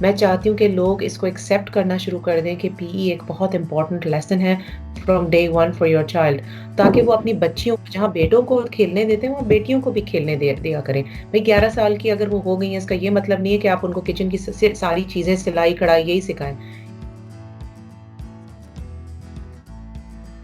मैं चाहती हूँ कि लोग इसको एक्सेप्ट करना शुरू कर दें कि पीई एक बहुत इंपॉर्टेंट लेसन है from day one for your child, ताकि वो अपनी बच्चियों को, जहाँ बेटों को खेलने देते हैं वहाँ बेटियों को भी खेलने दिया करें। भाई 11 साल की अगर वो हो गई हैं, इसका ये मतलब नहीं है कि आप उनको किचन की सारी चीज़ें, सिलाई कढ़ाई यही सिखाएं।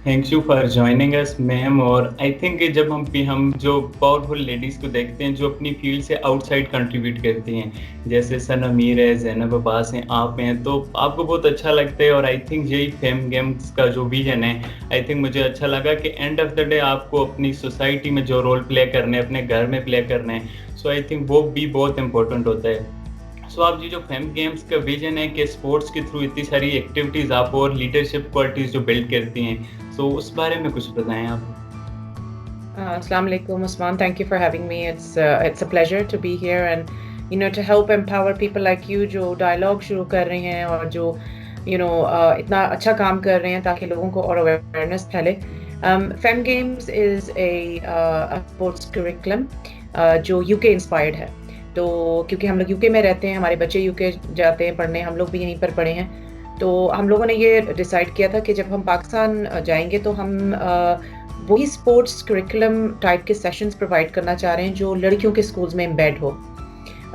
Thank you for joining us ma'am. और आई थिंक जब हम जो पावरफुल लेडीज़ को देखते हैं जो अपनी फील्ड से आउटसाइड कंट्रीब्यूट करती हैं, जैसे सन अमीर है, ज़ैनब अब्बास हैं, आप हैं, तो आपको बहुत अच्छा लगता है। और आई थिंक यही फेम गेम्स का जो विजन है, आई थिंक मुझे अच्छा लगा कि एंड ऑफ द डे आपको अपनी सोसाइटी में जो रोल प्ले करने हैं, अपने घर में प्ले करने हैं, सो आई थिंक वो भी बहुत इंपॉर्टेंट होता है। सो आप जी जो फेम गेम्स का विजन है कि स्पोर्ट्स के थ्रू इतनी सारी एक्टिविटीज़ आप और लीडरशिप क्वालिटीज़ जो बिल्ड करती हैं, सो उस बारे में कुछ बताएं आप। Assalamu alaikum, Usman. Thank you for having me. It's a pleasure to be here and to help empower people like you जो dialogue शुरू कर रहे हैं और जो इतना अच्छा काम कर रहे हैं ताकि लोगों को और awareness फैले। Fem Games is a sports curriculum जो UK inspired है। तो क्योंकि हम लोग यूके में रहते हैं, हमारे बच्चे यूके जाते हैं पढ़ने, हम लोग भी यहीं पर पढ़े हैं, तो हम लोगों ने ये डिसाइड किया था कि जब हम पाकिस्तान जाएंगे तो हम वही स्पोर्ट्स करिकुलम टाइप के सेशंस प्रोवाइड करना चाह रहे हैं जो लड़कियों के स्कूल्स में एम्बेड हो।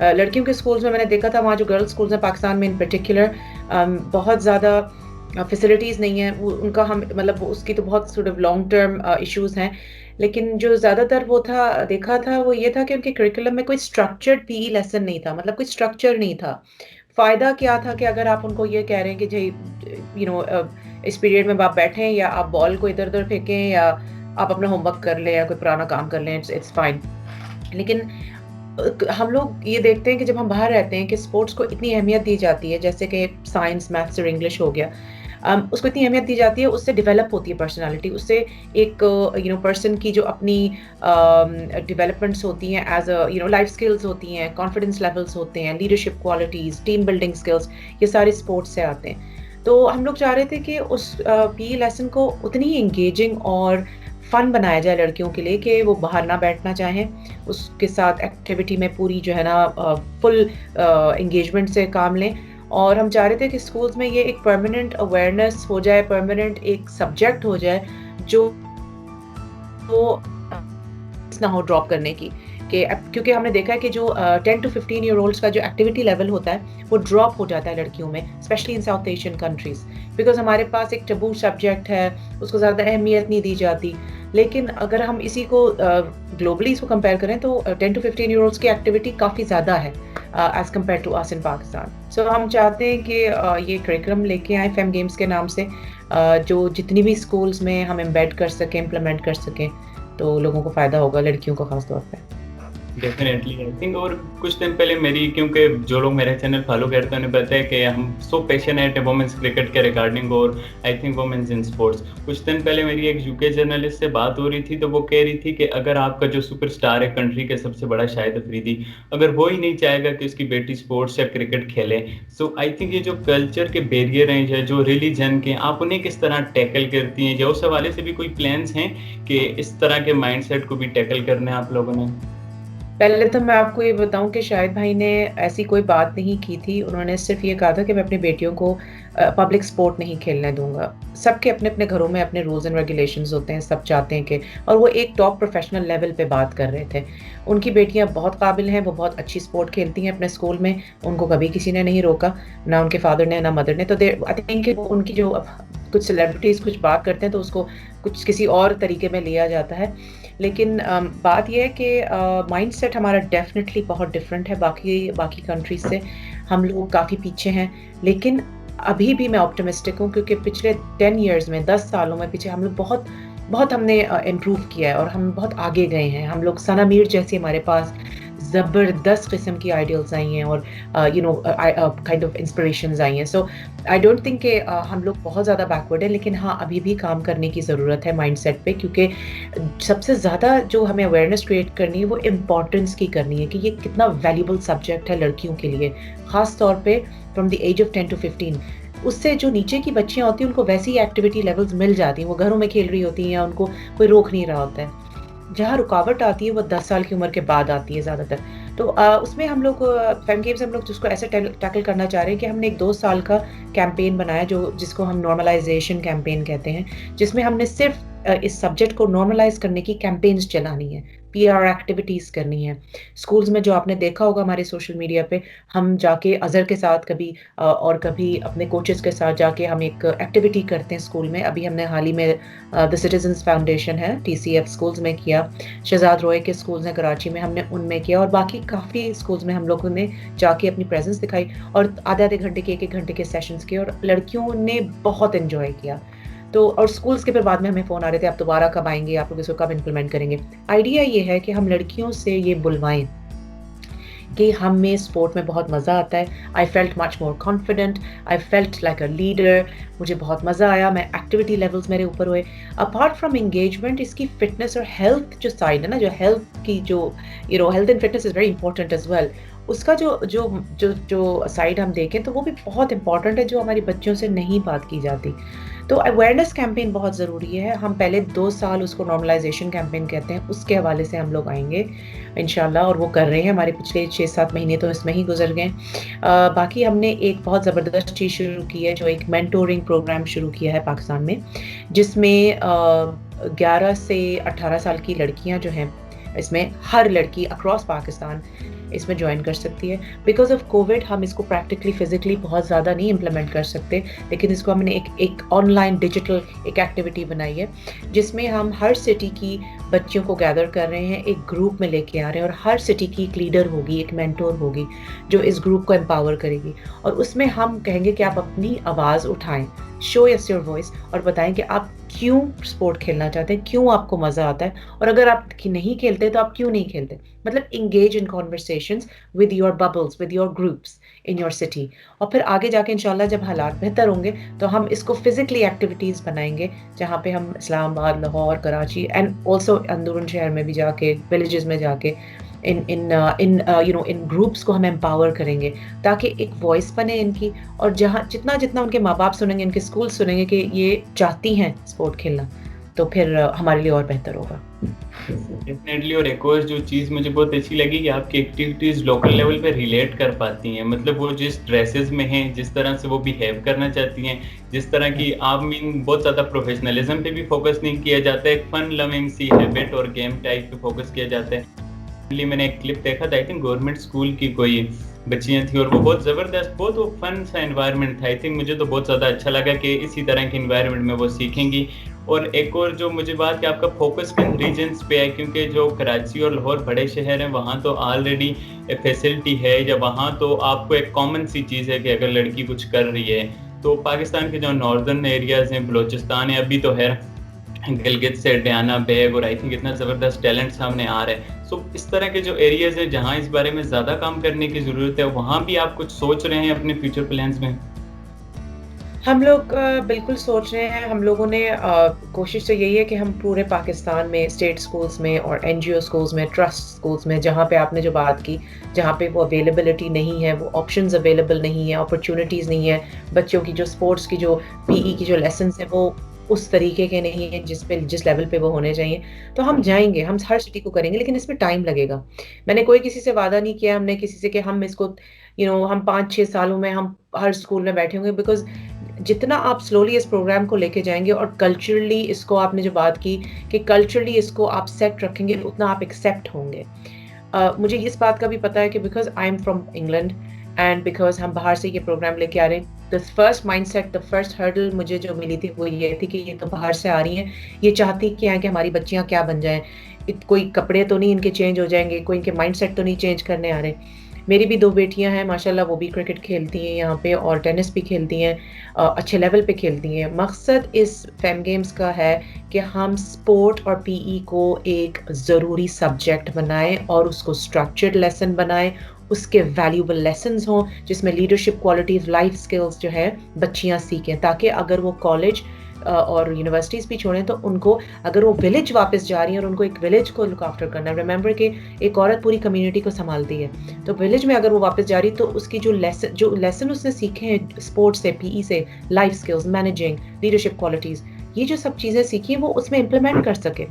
लड़कियों के स्कूल्स में मैंने देखा था, वहाँ जो गर्ल्स स्कूल्स हैं पाकिस्तान में इन पर्टिकुलर, बहुत ज़्यादा फैसिलिटीज़ नहीं है, उनका हम मतलब उसकी तो बहुत sort of long term issues हैं। लेकिन जो ज़्यादातर वो था देखा था वो ये था कि उनके करिकुलम में कोई स्ट्रक्चर्ड पीई लेसन नहीं था, मतलब कोई स्ट्रक्चर नहीं था। फ़ायदा क्या था कि अगर आप उनको ये कह रहे हैं कि जी इस पीरियड में आप बैठें या आप बॉल को इधर उधर फेंकें या आप अपना होमवर्क कर लें या कोई पुराना काम कर लें, इट्स फाइन। लेकिन हम लोग ये देखते हैं कि जब हम बाहर रहते हैं कि स्पोर्ट्स को इतनी अहमियत दी जाती है, जैसे कि साइंस, मैथ्स और इंग्लिश हो गया, उसको इतनी अहमियत दी जाती है, उससे डेवलप होती है पर्सनालिटी, उससे एक पर्सन की जो अपनी डेवलपमेंट्स होती हैं एज लाइफ स्किल्स होती हैं, कॉन्फिडेंस लेवल्स होते हैं, leadership qualities, team building skills, ये सारे स्पोर्ट्स से आते हैं। तो हम लोग चाह रहे थे कि उस पीई लेसन को उतनी ही एंगेजिंग और फन बनाया जाए लड़कियों के लिए कि वो बाहर ना बैठना चाहें, उसके साथ एक्टिविटी में पूरी जो है ना फुल एंगेजमेंट से काम लें। और हम चाह रहे थे कि स्कूल्स में ये एक परमानेंट अवेयरनेस हो जाए, परमानेंट एक सब्जेक्ट हो जाए जो ना हो ड्रॉप करने की, कि क्योंकि हमने देखा है कि जो 10 टू 15 ईयर ओल्ड्स का जो एक्टिविटी लेवल होता है वो ड्रॉप हो जाता है लड़कियों में, specially in south Asian countries, because हमारे पास एक टबू सब्जेक्ट है, उसको ज़्यादा अहमियत नहीं दी जाती। लेकिन अगर हम इसी को ग्लोबली इसको कंपेयर करें तो 10 टू 15 ईयर ओल्ड्स की एक्टिविटी काफ़ी ज़्यादा है एज कम्पेयर टू अस इन पाकिस्तान। सो हम चाहते हैं कि ये करिकुलम लेके आए फेम गेम्स के नाम से, जो जितनी भी स्कूल्स में हम एम्बेड कर सकें, इम्प्लीमेंट कर सकें, तो लोगों को फ़ायदा होगा, लड़कियों को खास तौर पे। Definitely I think. और कुछ दिन पहले मेरी, क्योंकि जो लोग मेरा चैनल फॉलो करते हैं उन्हें पता है कि हम सो पैशनेट है वुमेंस क्रिकेट के रिगार्डिंग, और I think women's in sports. कुछ दिन पहले मेरी एक यूके जर्नलिस्ट से बात हो रही थी, तो वो कह रही थी कि अगर आपका जो सुपरस्टार है कंट्री के सबसे बड़ा शाहिद अफरीदी, अगर वो ही नहीं चाहेगा कि उसकी बेटी स्पोर्ट्स या क्रिकेट खेले, सो आई थिंक ये जो कल्चर के बैरियर हैं या जो रिलीजन के, आप उन्हें किस तरह टैकल करती हैं, या उस हवाले से भी कोई प्लान्स हैं कि इस तरह के माइंडसेट को भी टैकल करना है आप लोगों ने? पहले तो मैं आपको ये बताऊं कि शाहिद भाई ने ऐसी कोई बात नहीं की थी, उन्होंने सिर्फ ये कहा था कि मैं अपनी बेटियों को पब्लिक स्पोर्ट नहीं खेलने दूंगा। सबके अपने अपने घरों में अपने रूल्स एंड रेगुलेशंस होते हैं, सब चाहते हैं कि, और वो एक टॉप प्रोफेशनल लेवल पे बात कर रहे थे। उनकी बेटियां बहुत काबिल हैं, वो बहुत अच्छी स्पोर्ट खेलती हैं अपने स्कूल में, उनको कभी किसी ने नहीं रोका, ना उनके फादर ने ना मदर ने। तो आई थिंक उनकी जो कुछ सेलिब्रिटीज़ कुछ बात करते हैं तो उसको कुछ किसी और तरीके में लिया जाता है। लेकिन बात यह है कि माइंडसेट हमारा डेफिनेटली बहुत डिफरेंट है बाकी बाकी कंट्रीज से। हम लोग काफ़ी पीछे हैं, लेकिन अभी भी मैं ऑप्टिमिस्टिक हूँ, क्योंकि पिछले 10 इयर्स में, 10 सालों में पीछे हम लोग बहुत बहुत हमने इम्प्रूव किया है और हम बहुत आगे गए हैं। हम लोग सना मीर जैसी हमारे पास ज़बरदस्त किस्म की आइडियल्स आई हैं और काइंड ऑफ इंस्पिरेशंस आई हैं। सो आई डोंट थिंक कि हम लोग बहुत ज़्यादा बैकवर्ड है, लेकिन हाँ अभी भी काम करने की ज़रूरत है माइंडसेट पे, क्योंकि सबसे ज़्यादा जो हमें अवेयरनेस क्रिएट करनी है वो इम्पोर्टेंस की करनी है कि ये कितना वैल्यूबल सब्जेक्ट है लड़कियों के लिए, ख़ास तौर पे from the age of 10 to 15। उससे जो नीचे की बच्चियां होती हैं उनको वैसी एक्टिविटी लेवल्स मिल जाती हैं, वो घरों में खेल रही होती हैं या उनको कोई रोक नहीं रहा होता है। जहाँ रुकावट आती है वो 10 साल की उम्र के बाद आती है ज़्यादातर। तो उसमें हम लोग फेम गेम्स हम लोग जिसको ऐसे टैकल करना चाह रहे हैं कि हमने एक 2 साल का कैंपेन बनाया जो जिसको हम नॉर्मलाइजेशन कैंपेन कहते हैं, जिसमें हमने सिर्फ इस सब्जेक्ट को नॉर्मलाइज करने की कैंपेन्स चलानी है, पीआर एक्टिविटीज करनी है स्कूल्स में। जो आपने देखा होगा हमारे सोशल मीडिया पे, हम जाके अजहर के साथ कभी और कभी अपने कोचेस के साथ जाके हम एक एक्टिविटी करते हैं स्कूल में। अभी हमने हाल ही में द सिटीजन्स फाउंडेशन है TCF स्कूल्स में किया, शहजाद रॉय के स्कूल्स हैं कराची में, हमने उनमें किया, और बाकी काफ़ी स्कूल्स में हम लोगों ने जाके अपनी प्रेजेंस दिखाई और आधे आधे घंटे के 1 1 घंटे के सेशंस किए और लड़कियों ने बहुत एंजॉय किया। तो और स्कूल्स के फिर बाद में हमें फ़ोन आ रहे थे, आप दोबारा कब आएंगे, आप लोग इसको कब इम्प्लीमेंट करेंगे। आइडिया ये है कि हम लड़कियों से ये बुलवाएं कि हमें स्पोर्ट में बहुत मज़ा आता है। I felt much more confident, I felt like a leader, मुझे बहुत मज़ा आया, मैं एक्टिविटी लेवल्स मेरे ऊपर हुए। अपार्ट फ्रॉम एंगेजमेंट, इसकी फिटनेस और हेल्थ जो साइड है ना, जो हेल्थ की जो health and fitness is very important as well, उसका जो जो जो जो साइड हम देखें तो वो भी बहुत इंपॉर्टेंट है, जो हमारी बच्चों से नहीं बात की जाती। तो अवेयरनेस कैंपेन बहुत ज़रूरी है। हम पहले 2 साल उसको नॉर्मलाइजेशन कैंपेन कहते हैं, उसके हवाले से हम लोग आएंगे इंशाल्लाह, और वो कर रहे हैं। हमारे पिछले 6-7 महीने तो इसमें ही गुजर गए। बाकी हमने एक बहुत ज़बरदस्त चीज़ शुरू की है, जो एक मेंटोरिंग प्रोग्राम शुरू किया है पाकिस्तान में, जिसमें 11 से 18 साल की लड़कियां जो हैं, इसमें हर लड़की अक्रॉस पाकिस्तान इसमें ज्वाइन कर सकती है। बिकॉज ऑफ कोविड हम इसको प्रैक्टिकली फिजिकली बहुत ज़्यादा नहीं इम्प्लीमेंट कर सकते, लेकिन इसको हमने एक ऑनलाइन डिजिटल एक एक्टिविटी बनाई है, जिसमें हम हर सिटी की बच्चियों को गैदर कर रहे हैं, एक ग्रुप में लेके आ रहे हैं, और हर सिटी की एक लीडर होगी, एक मेंटोर होगी जो इस ग्रुप को एम्पावर करेगी। और उसमें हम कहेंगे कि आप अपनी आवाज़ उठाएं, शो यस योर वॉइस, और बताएं कि आप क्यों स्पोर्ट खेलना चाहते हैं, क्यों आपको मज़ा आता है, और अगर आप नहीं खेलते तो आप क्यों नहीं खेलते। मतलब engage in conversations with your bubbles, with your groups in your city. और फिर आगे जाके इंशाल्लाह जब हालात बेहतर होंगे तो हम इसको फिजिकली एक्टिविटीज़ बनाएंगे, जहाँ पे हम इस्लामाबाद, लाहौर, कराची एंड ऑल्सो अंदरून शहर में भी जाके, विलेजेस में जाके इन ग्रुप्स को हम एम्पावर करेंगे, ताकि एक वॉइस बने इनकी, और जहाँ जितना जितना उनके माँ बाप सुनेंगे, इनके स्कूल सुनेंगे कि ये चाहती हैं स्पोर्ट खेलना, तो फिर हमारे लिए और बेहतर होगा। डेफिनेटली। और एक और जो चीज़ मुझे बहुत अच्छी लगी कि आपकी एक्टिविटीज़ लोकल लेवल पे रिलेट कर पाती हैं, मतलब वो जिस ड्रेसेस में हैं, जिस तरह से वो बिहेव करना चाहती हैं, जिस तरह की आप मीन बहुत ज़्यादा प्रोफेशनलिज्म पे भी फोकस नहीं किया जाता है, एक फन लविंग सी हैबिट और गेम टाइप पे फोकस किया जाता है। मैंने एक क्लिप देखा था, आई थिंक गवर्नमेंट स्कूल की कोई बच्चियां थी, और वो बहुत ज़बरदस्त, बहुत वो फन सा एनवायरनमेंट था। आई थिंक मुझे तो बहुत ज़्यादा अच्छा लगा कि इसी तरह के एनवायरनमेंट में वो सीखेंगी। और एक और जो मुझे बात कि आपका फोकस किन रीजन्स पे है, क्योंकि जो कराची और लाहौर बड़े शहर हैं, वहाँ तो ऑलरेडी फैसिलिटी है, या वहाँ तो आपको एक कॉमन सी चीज़ है कि अगर लड़की कुछ कर रही है। तो पाकिस्तान के जो नॉर्दर्न एरियाज़ हैं, बलोचिस्तान है, अभी तो है गिलगित से डयाना बेग, और आई थिंक इतना ज़बरदस्त टैलेंट सामने आ रहा है। सो इस तरह के जो एरियाज़ हैं जहाँ इस बारे में ज़्यादा काम करने की ज़रूरत है, वहाँ भी आप कुछ सोच रहे हैं अपने फ्यूचर प्लान्स में? हम लोग बिल्कुल सोच रहे हैं। हम लोगों ने कोशिश तो यही है कि हम पूरे पाकिस्तान में स्टेट स्कूल्स में और NGO स्कूल्स में, ट्रस्ट स्कूल्स में, जहाँ पे आपने जो बात की, जहाँ पे वो अवेलेबिलिटी नहीं है, वो ऑप्शंस अवेलेबल नहीं है, अपॉर्चुनिटीज़ नहीं है, बच्चों की जो स्पोर्ट्स की जो PE की जो लेसन्स है वो उस तरीके के नहीं है जिस लेवल पे वो होने चाहिए। तो हम जाएंगे, हम हर सिटी को करेंगे, लेकिन इसमें टाइम लगेगा। मैंने कोई किसी से वादा नहीं किया, हमने किसी से कि हम इसको हम 5-6 सालों में हम हर स्कूल में बैठे होंगे। बिकॉज जितना आप स्लोली इस प्रोग्राम को लेके जाएंगे और कल्चरली इसको, आपने जो बात की कि कल्चरली इसको आप सेट रखेंगे, उतना आप एक्सेप्ट होंगे। मुझे इस बात का भी पता है कि because I am from England and because हम बाहर से ये प्रोग्राम लेके आ रहे हैं, the first mindset, the first hurdle मुझे जो मिली थी वो ये थी कि ये तो बाहर से आ रही हैं, ये चाहती क्या है कि हमारी बच्चियां क्या बन जाएं, कोई कपड़े तो नहीं इनके चेंज हो जाएंगे, कोई इनके माइंडसेट तो नहीं चेंज करने आ रहे। मेरी भी 2 बेटियां हैं माशाल्लाह, वो भी क्रिकेट खेलती हैं यहाँ पे और टेनिस भी खेलती हैं, अच्छे लेवल पे खेलती हैं। मकसद इस फेम गेम्स का है कि हम स्पोर्ट और PE को एक ज़रूरी सब्जेक्ट बनाएं और उसको स्ट्रक्चर्ड लेसन बनाएं, उसके वैल्यूबल लेसन्स हों, जिसमें लीडरशिप क्वालिटीज़, लाइफ स्किल्स जो है बच्चियाँ सीखें, ताकि अगर वो कॉलेज और यूनिवर्सिटीज़ भी छोड़ें तो उनको, अगर वो विलेज वापस जा रही हैं और उनको एक विलेज को लुक आफ्टर करना है, रिमेंबर कि एक औरत पूरी कम्युनिटी को संभालती है, तो विलेज में अगर वो वापस जा रही तो उसकी जो लेसन उसने सीखे हैं स्पोर्ट्स से, PE से, life skills, managing, leadership qualities, ये जो सब चीज़ें सीखी हैं वो उसमें इम्प्लीमेंट कर सके।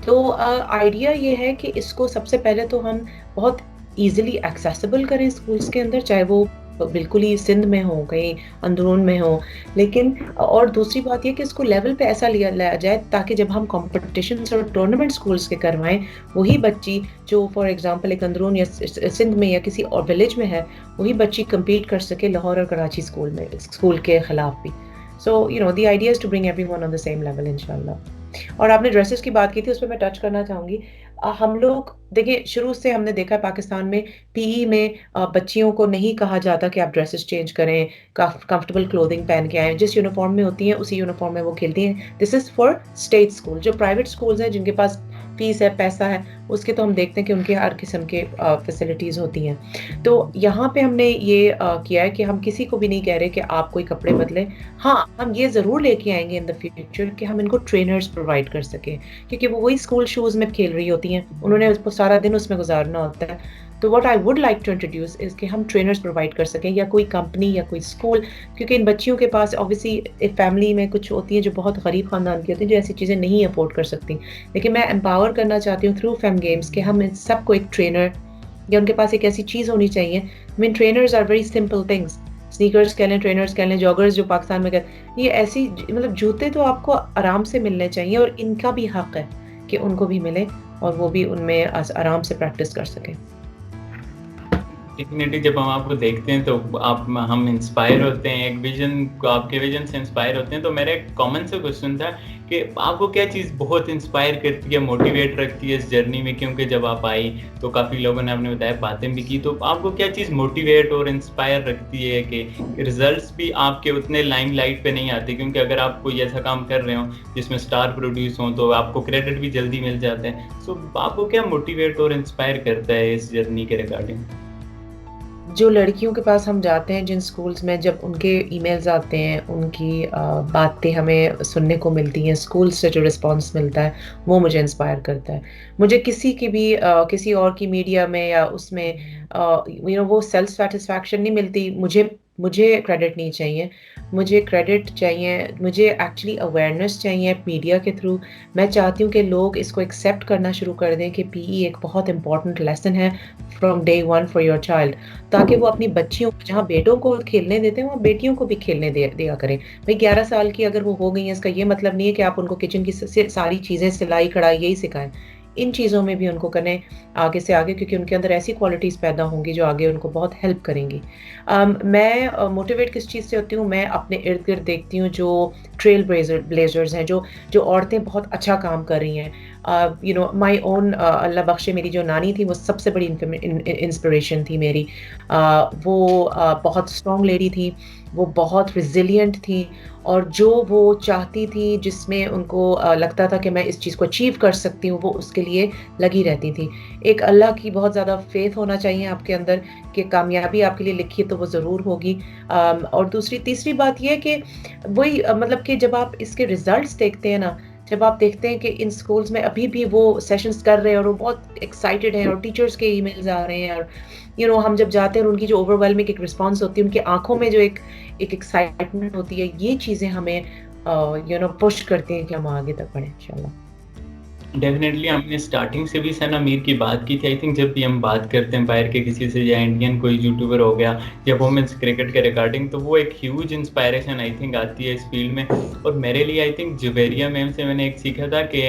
तो आइडिया ये है कि इसको सबसे पहले तो हम बहुत ईज़िली एक्सेसिबल करें स्कूल्स के अंदर, चाहे वो बिल्कुल ही सिंध में हो, कहीं अंदरून में हो। लेकिन और दूसरी बात ये कि इसको लेवल पे ऐसा लिया लाया जाए ताकि जब हम कॉम्पिटिशन्स और टूर्नामेंट स्कूल्स के करवाएँ, वही बच्ची जो फॉर एग्ज़ाम्पल एक अंदरून या सिंध में या किसी और विलेज में है, वही बच्ची कम्पीट कर सके लाहौर और कराची स्कूल के खिलाफ भी। So the idea is to bring everyone on the same level इंशाल्लाह। और आपने ड्रेसेस की बात की थी, उस पे मैं टच करना चाहूँगी। हम लोग देखिए शुरू से हमने देखा है पाकिस्तान में पीई में बच्चियों को नहीं कहा जाता कि आप ड्रेसेस चेंज करें, कंफर्टेबल क्लोथिंग पहन के आएँ, जिस यूनिफ़ॉर्म में होती हैं उसी यूनिफ़ॉर्म में वो खेलती हैं। This is for state school. जो प्राइवेट स्कूल्स हैं जिनके पास फीस है, पैसा है, उसके तो हम देखते हैं कि उनके हर किस्म के फैसिलिटीज़ होती हैं। तो यहाँ पे हमने ये किया है कि हम किसी को भी नहीं कह रहे कि आप कोई कपड़े बदलें। हाँ, हम ये ज़रूर लेके आएँगे इन द फ्यूचर कि हम इनको ट्रेनर्स प्रोवाइड कर सकें, क्योंकि वो वही स्कूल शूज़ में खेल रही होती हैं, उन्होंने उसको सारा दिन उसमें गुज़ारना होता है। तो what I would like to introduce is कि हम ट्रेनर्स प्रोवाइड कर सकें, या कोई कंपनी या कोई स्कूल, क्योंकि इन बच्चियों के पास ऑब्वियसली एक फैमिली में कुछ होती हैं जो बहुत गरीब ख़ानदान की होती हैं, जो ऐसी चीज़ें नहीं अफ़ोर्ड कर सकती। लेकिन मैं एम्पावर करना चाहती हूँ थ्रू फेम गेम्स कि हम इन सबको एक ट्रेनर या उनके पास एक ऐसी चीज़ होनी चाहिए। I mean trainers are very simple things, sneakers कह लें, ट्रेनर्स कह लें, जॉगर्स जो पाकिस्तान में ये ऐसी मतलब जूते तो आपको आराम से मिलने चाहिए, और इनका भी हक है कि उनको भी मिले और वो भी उनमें आराम से प्रैक्टिस कर सकें। डेफिनेटली जब हम आपको देखते हैं तो आप हम इंस्पायर होते हैं, एक विज़न को आपके विज़न से इंस्पायर होते हैं। तो मेरा एक कॉमन सा क्वेश्चन था कि आपको क्या चीज़ बहुत इंस्पायर करती है, मोटिवेट रखती है इस जर्नी में? क्योंकि जब आप आई तो काफ़ी लोगों ने आपने बताया बातें भी की, तो आपको क्या चीज़ मोटिवेट और इंस्पायर रखती है कि रिज़ल्ट्स भी आपके उतने लाइमलाइट पे नहीं आते? क्योंकि अगर आप कोई ऐसा काम कर रहे हो जिसमें स्टार प्रोड्यूस हों तो आपको क्रेडिट भी जल्दी मिल जाता है। सो आपको क्या मोटिवेट और इंस्पायर करता है इस जर्नी के रिगार्डिंग? जो लड़कियों के पास हम जाते हैं जिन स्कूल्स में, जब उनके ईमेल्स आते हैं, उनकी बातें हमें सुनने को मिलती हैं, स्कूल से जो रिस्पॉन्स मिलता है, वो मुझे इंस्पायर करता है। मुझे किसी की भी किसी और की मीडिया में या उसमें वो सेल्फ सैटिस्फैक्शन नहीं मिलती। मुझे मुझे क्रेडिट नहीं चाहिए, मुझे क्रेडिट चाहिए, मुझे एक्चुअली अवेयरनेस चाहिए मीडिया के थ्रू। मैं चाहती हूँ कि लोग इसको एक्सेप्ट करना शुरू कर दें कि पीई एक बहुत इंपॉर्टेंट लेसन है from day one for your child, ताकि वो अपनी बच्चियों को, जहाँ बेटों को खेलने देते हैं, वहाँ बेटियों को भी खेलने दिया करें। भाई 11 साल की अगर वो हो गई हैं, इसका ये मतलब नहीं है कि आप उनको किचन की सारी चीज़ें, सिलाई कढ़ाई यही सिखाएं। इन चीज़ों में भी उनको करें आगे से आगे, क्योंकि उनके अंदर ऐसी क्वालिटीज़ पैदा होंगी जो आगे उनको बहुत हेल्प करेंगी। मैं मोटिवेट किस चीज़ से होती हूँ? मैं अपने इर्द गिर्द देखती हूँ जो ट्रेल ब्लेजर्स हैं, जो जो औरतें बहुत अच्छा काम कर रही हैं। माई ओन अल्लाह बख्शे, मेरी जो नानी थी वो सबसे बड़ी इंस्पिरेशन थी मेरी। वो बहुत स्ट्रॉन्ग लेडी थी, वो बहुत रिजिलियंट थी, और जो वो चाहती थी, जिसमें उनको लगता था कि मैं इस चीज़ को अचीव कर सकती हूँ, वो उसके लिए लगी रहती थी। एक अल्लाह की बहुत ज़्यादा फेथ होना चाहिए आपके अंदर कि कामयाबी आपके लिए लिखी है तो वो ज़रूर होगी। और तीसरी बात ये है कि वही मतलब कि जब आप इसके रिजल्ट्स देखते हैं ना, जब आप देखते हैं कि इन स्कूल्स में अभी भी वो सेशंस कर रहे हैं और वो बहुत एक्साइटेड हैं, और टीचर्स के ईमेल्स आ रहे हैं, और हम जब जाते हैं और उनकी जो ओवरवेलमिंग एक रिस्पॉन्स होती है, उनकी आंखों में जो एक एक एक्साइटमेंट होती है, ये चीज़ें हमें पुश करती हैं कि हम आगे तक बढ़ें इंशाल्लाह। डेफ़िनेटली हमने स्टार्टिंग से भी सना मीर की बात की थी। आई थिंक जब भी हम बात करते हैं बाहर के किसी से, या इंडियन कोई यूट्यूबर हो गया या वुमेन्स क्रिकेट के रिगार्डिंग, तो वो एक ह्यूज इंस्पायरेशन आई थिंक आती है इस फील्ड में। और मेरे लिए आई थिंक जुवेरिया मैम से मैंने एक सीखा था कि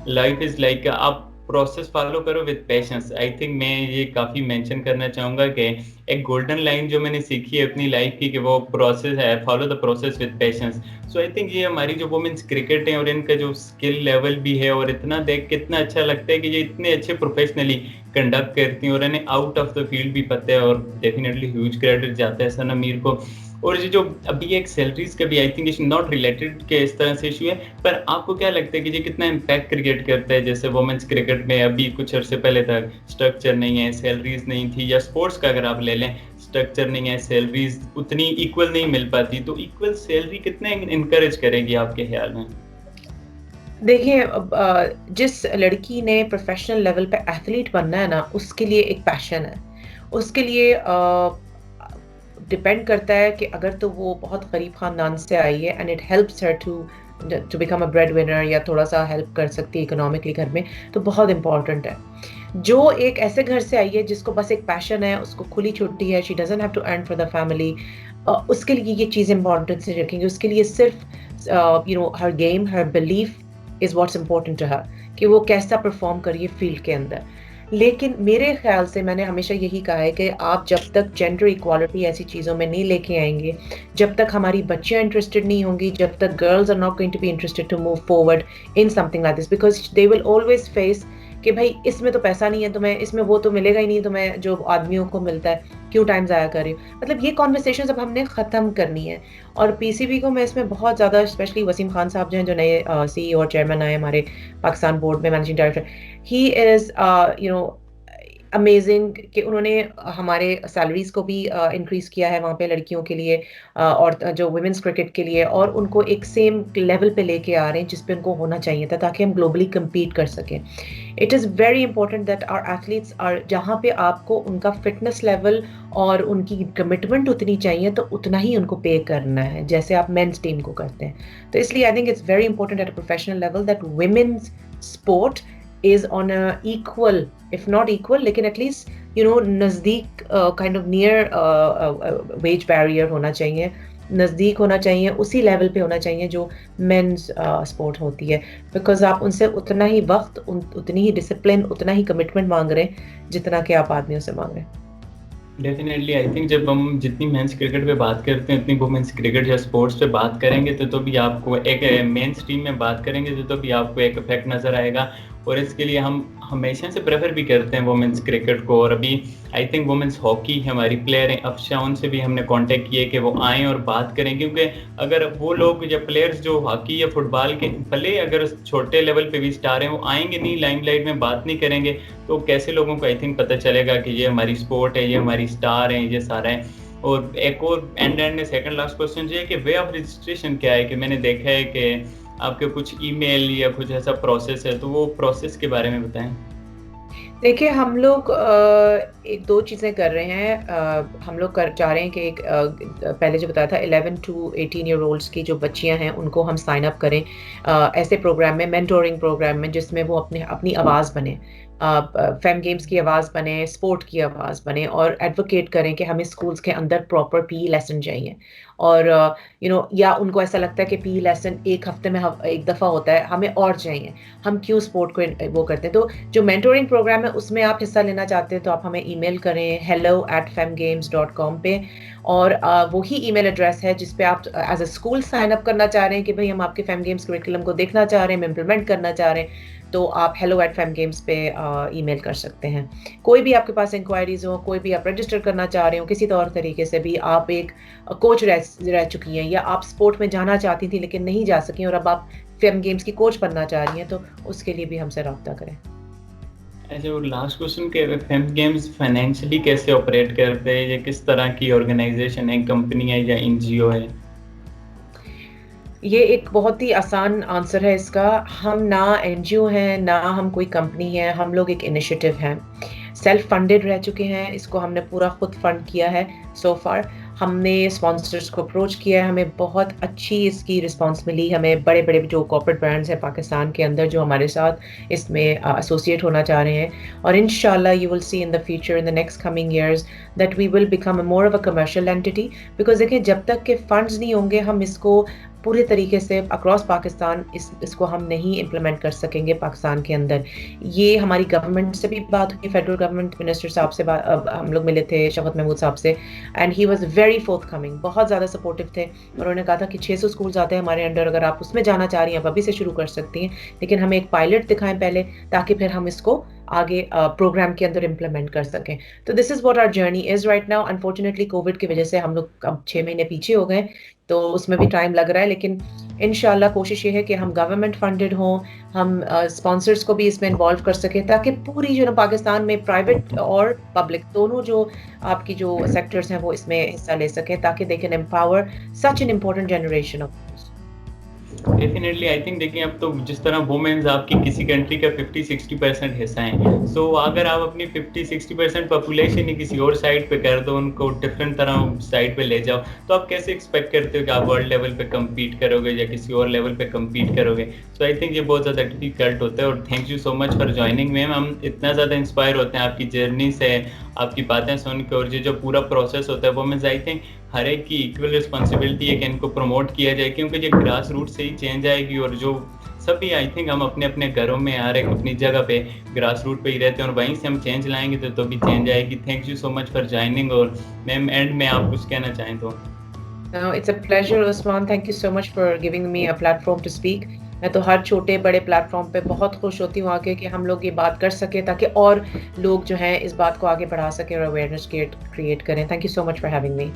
लाइफ इज़ लाइक आप प्रोसेस फ़ॉलो करो विद पेशेंस। आई थिंक मैं ये काफ़ी मेंशन करना चाहूँगा कि एक गोल्डन लाइन जो मैंने सीखी है अपनी लाइफ की, कि वो प्रोसेस है, follow the process with patience. So I think ये हमारी जो वुमेन्स क्रिकेट है और इनका जो स्किल लेवल भी है, और इतना देख के इतना अच्छा लगता है कि ये इतने अच्छे प्रोफेशनली कंडक्ट करती हैं और इन्हें आउट ऑफ द फील्ड भी पता है, और डेफिनेटली ह्यूज क्रेडिट जाता है सना मीर को। और ये जो अभी एक सैलरीज का भी I think is not related के इस तरह से इशू है, पर आपको क्या लगता है कि ये कितना इम्पैक्ट क्रिएट करता है? जैसे वुमेन्स क्रिकेट में अभी कुछ अर्से पहले तक स्ट्रक्चर नहीं है, सैलरीज नहीं थी, या स्पोर्ट्स का अगर आप ले लें, स्ट्रक्चर नहीं है, सैलरीज उतनी इक्वल नहीं मिल पाती, तो इक्वल सैलरी कितने इनकरेज करेगी आपके ख्याल में? देखिए, जिस लड़की ने प्रोफेशनल लेवल पे एथलीट बनना है ना, उसके लिए एक पैशन है। उसके लिए डिपेंड करता है कि अगर तो वो बहुत गरीब ख़ानदान से आई है, and it helps her to to become a bread winner या थोड़ा सा हेल्प कर सकती है इकोनॉमिकली घर में, तो बहुत इंपॉर्टेंट है। जो एक ऐसे घर से आई है जिसको बस एक पैशन है, उसको खुली छुट्टी है, she doesn't have to earn for the family, उसके लिए ये चीज़ इंपॉर्टेंट से रखेंगे। उसके लिए सिर्फ हर game, her belief is what's important to her, कि वो कैसा परफॉर्म करिए फील्ड के अंदर। लेकिन मेरे ख्याल से मैंने हमेशा यही कहा है कि आप जब तक जेंडर इक्वालिटी ऐसी चीज़ों में नहीं लेके आएंगे, जब तक हमारी बच्चियां इंटरेस्टेड नहीं होंगी, जब तक girls are not going to be interested to move forward in something like this, because they will always face कि भाई इसमें तो पैसा नहीं है, तो मैं इसमें वो तो मिलेगा ही नहीं, तो मैं जो आदमियों को मिलता है क्यों टाइम ज़ाया कर रही हूँ। मतलब ये कॉन्वर्सेशन अब हमने ख़त्म करनी है। और पीसीबी को मैं इसमें बहुत ज़्यादा, स्पेशली वसीम खान साहब जो हैं, जो नए सीईओ और चेयरमैन आए हमारे पाकिस्तान बोर्ड में, managing director, he is amazing कि उन्होंने हमारे सैलरीज को भी इंक्रीज किया है वहाँ पे लड़कियों के लिए, और जो वुमेन्स क्रिकेट के लिए, और उनको एक सेम लेवल पे लेके आ रहे हैं जिस पे उनको होना चाहिए था, ताकि हम ग्लोबली compete कर सकें। It is very important that our athletes are, जहाँ पे आपको उनका फिटनेस लेवल और उनकी कमिटमेंट उतनी चाहिए, तो उतना ही उनको पे करना है जैसे आप मेंस टीम को करते हैं। तो इसलिए I think it's very important at a professional level that women's sport is on a equal, if not equal, लेकिन at least नज़दीक, kind of near wage barrier होना चाहिए, नज़दीक होना चाहिए, उसी लेवल पे होना चाहिए जो मेंस स्पोर्ट होती है। बिकॉज आप उनसे उतना ही वक्त, उतनी ही डिसिप्लिन, उतना ही कमिटमेंट मांग रहे हैं जितना कि आप आदमियों से मांग रहे हैं। डेफिनेटली आई थिंक जब हम जितनी मेंस क्रिकेट पे बात करते हैं उतनी वुमेन्स क्रिकेट या स्पोर्ट्स पे बात करेंगे तो भी आपको एक मेंस टीम में बात करेंगे तो भी आपको एक इफेक्ट नज़र आएगा। और इसके लिए हम हमेशा से प्रेफर भी करते हैं वुमेन्स क्रिकेट को। और अभी आई थिंक वुमेन्स हॉकी हमारी प्लेयर हैं अफशा, उनसे भी हमने कांटेक्ट किए कि वो आएँ और बात करें, क्योंकि अगर वो लोग या प्लेयर्स जो हॉकी या फुटबॉल के भले अगर छोटे लेवल पे भी स्टार हैं, वो आएंगे नहीं, लाइमलाइट में बात नहीं करेंगे, तो कैसे लोगों को आई थिंक पता चलेगा कि ये हमारी स्पोर्ट है, ये हमारी स्टार है, ये सारा है। और एक और एंड में सेकंड लास्ट क्वेश्चन ये है कि वे ऑफ रजिस्ट्रेशन क्या है? कि मैंने देखा है कि आपके कुछ ईमेल या कुछ ऐसा प्रोसेस है, तो वो प्रोसेस के बारे में बताएं। देखिए, हम लोग एक दो चीज़ें कर रहे हैं। हम लोग कर चाह रहे हैं कि एक पहले जो बताया था 11 टू 18 ईयर ओल्ड्स की जो बच्चियां हैं उनको हम साइन अप करें ऐसे प्रोग्राम में, मेंटोरिंग प्रोग्राम में, जिसमें वो अपनी आवाज़ बने, फेम गेम्स की आवाज़ बने, स्पोर्ट की आवाज़ बने, और एडवोकेट करें कि हमें स्कूल्स के अंदर प्रॉपर पी लेसन चाहिए। और या उनको ऐसा लगता है कि पी लेसन एक हफ्ते में एक दफ़ा होता है, हमें और चाहिए, हम क्यों स्पोर्ट को वो करते हैं। तो जो मेंटोरिंग प्रोग्राम है उसमें आप हिस्सा लेना चाहते हैं तो आप हमें ईमेल करें hello@femgames.com पे। और वही ईमेल एड्रेस है जिस पे आप as a school sign up करना चाह रहे हैं कि भाई हम आपके फेम गेम्स करिकुलम को देखना चाह रहे हैं, इम्प्लीमेंट करना चाह रहे हैं, तो आप hello@femgames पे ईमेल कर सकते हैं। कोई भी आपके पास इंक्वायरीज हो, कोई भी आप रजिस्टर करना चाह रहे हो, किसी तौर तरीके से भी, आप एक कोच रह चुकी हैं, या आप स्पोर्ट में जाना चाहती थी लेकिन नहीं जा सकी और अब आप फेम गेम्स की कोच बनना चाह रही हैं, तो उसके लिए भी हमसे रब्ता करें। अच्छा, और लास्ट क्वेश्चन के फेम गेम्स फाइनेंशियली कैसे ऑपरेट करते हैं? ये किस तरह की ऑर्गेनाइजेशन है, कंपनी है या एनजीओ है? ये एक बहुत ही आसान आंसर है इसका। हम ना एनजीओ हैं, ना हम कोई कंपनी है, हम लोग एक इनिशिएटिव हैं। सेल्फ फंडेड रह चुके हैं, इसको हमने पूरा खुद फंड किया है सो फार। हमने स्पॉन्सर्स को अप्रोच किया है, हमें बहुत अच्छी इसकी रिस्पांस मिली। हमें बड़े बड़े जो कॉर्पोरेट ब्रांड्स हैं पाकिस्तान के अंदर जो हमारे साथ इसमें एसोसिएट होना चाह रहे हैं, और इंशाल्लाह you will see in the future, in the next coming years, that we will become more of a commercial entity. Because देखिए, जब तक के फंड्स नहीं होंगे हम इसको पूरे तरीके से अक्रॉस पाकिस्तान इसको हम नहीं इम्प्लीमेंट कर सकेंगे पाकिस्तान के अंदर। ये हमारी गवर्नमेंट से भी बात हुई, फेडरल गवर्नमेंट मिनिस्टर साहब से हम लोग मिले थे, शफकत महमूद साहब से, and he was very fourth coming, बहुत ज़्यादा सपोर्टिव थे। उन्होंने कहा था कि 600 स्कूल्स आते हैं हमारे अंडर, अगर आप उसमें जाना चाह रही हैं आप अभी से शुरू कर सकती हैं, लेकिन हमें एक पायलट दिखाएं पहले, ताकि फिर हम इसको आगे प्रोग्राम के अंदर इम्प्लीमेंट कर सकें। तो this is what our journey is right now. Unfortunately Covid की वजह से हम लोग अब 6 महीने पीछे हो गए, तो उसमें भी टाइम लग रहा है, लेकिन इंशाल्लाह कोशिश ये है कि हम गवर्नमेंट फंडेड हों, हम स्पॉन्सर्स को भी इसमें इन्वॉल्व कर सकें, ताकि पूरी जो ना पाकिस्तान में प्राइवेट और पब्लिक दोनों जो आपकी जो सेक्टर्स हैं वो इसमें हिस्सा ले सकें, ताकि they can empower such an important generation of. Definitely I think देखिए अब तो जिस तरह वुमेन्स आपकी किसी कंट्री का 50-60% हिस्सा हैं। सो अगर आप अपनी 50-60% पॉपुलेशन ही किसी और साइड पे कर दो, उनको डिफरेंट तरह साइड पे ले जाओ, तो आप कैसे एक्सपेक्ट करते हो कि आप वर्ल्ड लेवल पे कम्पीट करोगे या किसी और लेवल पे कम्पीट करोगे? सो आई थिंक ये बहुत ज़्यादा डिफ़िकल्ट होता है और thank you so much for joining ma'am. हम इतना ज़्यादा इंस्पायर होते हैं आपकी जर्नी से, आपकी बातें सुन के और ये जो पूरा प्रोसेस होता है वुमेन्स आई थिंक हर एक की इक्वल रिस्पॉन्सिबिलिटी है कि इनको प्रमोट किया जाए क्योंकि ये ग्रास रूट से ही चेंज आएगी और जो सभी आई थिंक हम अपने-अपने घरों में हर एक अपनी जगह पे ग्रास रूट पे ही रहते हैं और वहीं से हम चेंज लाएँगे तो भी चेंज आएगी। Thank you so much for joining और मैम एंड में आप कुछ कहना चाहें तो? It's a pleasure, Usman. Thank you so much for giving me a platform to speak. मैं तो हर छोटे बड़े प्लेटफॉर्म पे बहुत खुश होती हूँ आके कि हम लोग ये बात कर सके ताकि और लोग जो हैं इस बात को आगे बढ़ा सकें और अवेयरनेस क्रिएट क्रिएट करें। Thank you so much for having me.